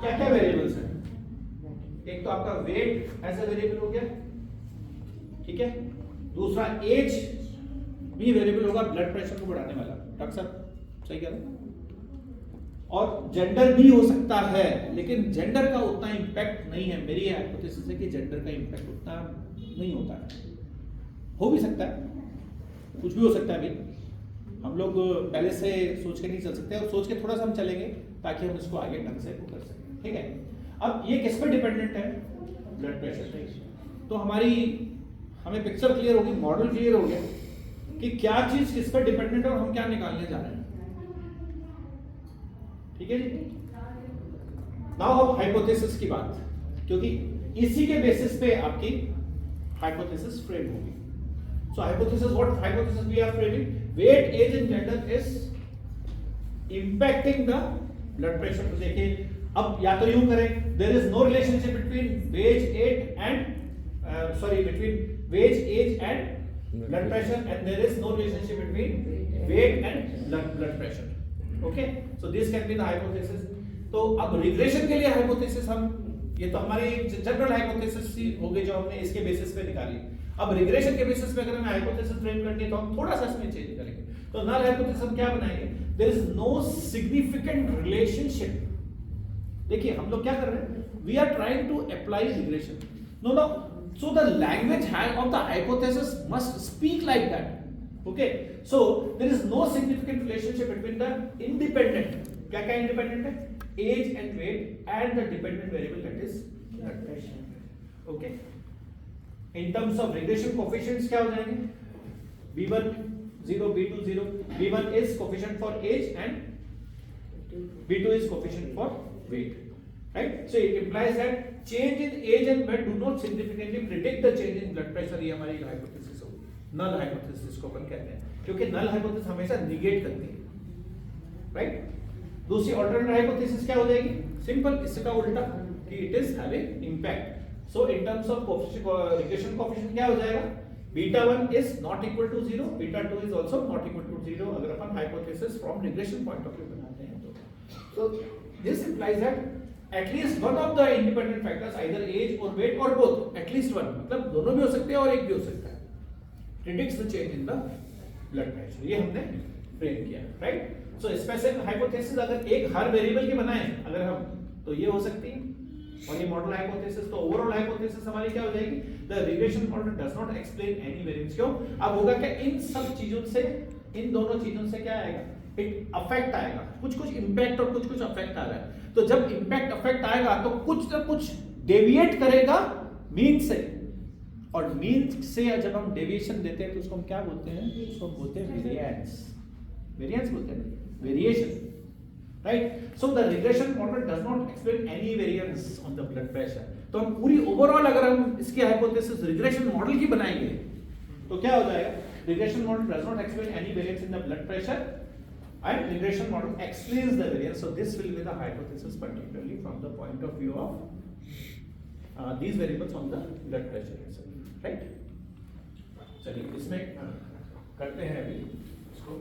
क्या क्या वेरिएबल्स हैं? एक तो आपका वेट एज अ वेरिएबल हो गया, ठीक है। दूसरा एज भी वेरिएबल होगा, ब्लड प्रेशर को बढ़ाने वाला। डॉक्टर साहब सही कह रहे हैं। और जेंडर भी हो सकता है, लेकिन जेंडर का उतना इंपैक्ट नहीं है। मेरी हाइपोथेसिस है कि जेंडर का इंपैक्ट उतना नहीं होता है। हो भी सकता है, कुछ भी हो सकता है भाई, हम लोग पहले से सोच के नहीं चल सकते, और सोच के थोड़ा सा हम चलेंगे ताकि हम इसको आगे ढंग से कर सकें, ठीक है। अब ये किस पर डिपेंडेंट है? ब्लड प्रेशर पे। तो हमें पिक्चर क्लियर होगी, मॉडल क्लियर हो गया कि क्या चीज किस पर डिपेंडेंट है और हम क्या निकालने जा रहे हैं, ठीक है जी। नाउ अब हाइपोथेसिस की बात, क्योंकि इसी के बेसिस पे आपकी हाइपोथेसिस फ्रेम होगी। So hypothesis, what hypothesis we are framing? Weight, age and gender is impacting the blood pressure. तो देखिए, अब या तो यूं करें, there is no relationship between wage, age and between wage, age and blood pressure, and there is no relationship between weight and blood pressure. Okay, so this can be the hypothesis. तो अब regression के लिए hypothesis ये तो हमारी general hypothesis हो गई जो हमने इसके बेसिस पे निकाली। अब रिग्रेशन के बेसिस पे अगर हमें हाइपोथेसिस फ्रेम करनी है तो हम थोड़ा सा इसमें चेंज करेंगे। तो नल हाइपोथेसिस हम क्या बनाएंगे? There is no significant relationship. देखिए हम लोग क्या कर रहे हैं, we are trying to apply regression. No so the language of the hypothesis must speak like that. Okay, so there is no significant relationship between the independent, क्या क्या independent है, age and weight and the dependent variable that is blood pressure. Okay, in terms of regression coefficients क्या हो जाएंगे? B1 0, B2 0, B1 is coefficient for age and B2 is coefficient for weight, right? So it implies that change in age and weight do not significantly predict the change in blood pressure। ये हमारी hypothesis होगी, null hypothesis को अपन कहते हैं, क्योंकि null hypothesis हमेशा negate करती है, राइट। दूसरी ऑल्टरनेट हाइपोथेसिस क्या हो जाएगी? सिंपल, इसका उल्टा कि it is having impact. So in terms of regression coefficient क्या हो जाएगा? Beta 1 is not equal to 0, beta 2 is also not equal to 0 अगर अपन hypothesis from regression point of view बनाते हैं तो। So this implies that at least one of the independent factors, either age or weight or both, at least one, मतलब दोनों भी हो सकते हैं और एक भी हो सकता है, predicts the change in the blood pressure। ये हमने फ्रेम किया, right? So स्पेसिफिक हाइपोथेसिस अगर एक हर वेरिएबल की बनाएं अगर हम, तो ये हो सकती है। और ये मॉडल हाइपोथेसिस, तो ओवरऑल हाइपोथेसिस हमारी क्या हो जाएगी? The regression model does not explain any variance. क्यों? अब होगा क्या, इन सब चीजों से, इन दोनों चीजों से क्या आएगा? एक अफेक्ट आएगा, कुछ कुछ इंपैक्ट और कुछ कुछ अफेक्ट आ रहा है। तो जब इंपैक्ट अफेक्ट आएगा तो कुछ ना कुछ डेविएट करेगा मीन से, और मीन से जब हम डेविएशन देते हैं तो उसको हम क्या बोलते हैं? उसको बोलते हैं वेरिएंस। वेरिएंस बोलते हैं, variation, right? So the regression model does not explain any variance on the blood pressure। तो हम पूरी ओवरऑल अगर हम इसकी हाइपोथेसिस रिग्रेशन मॉडल की बनाएंगे तो क्या हो जाएगा? regression model does not explain any variance in the blood pressure and regression model explains the variance। So this will be the hypothesis particularly from the point of view of these variables on the blood pressure itself, right? चलिए इसमें करते हैं अभी इसको।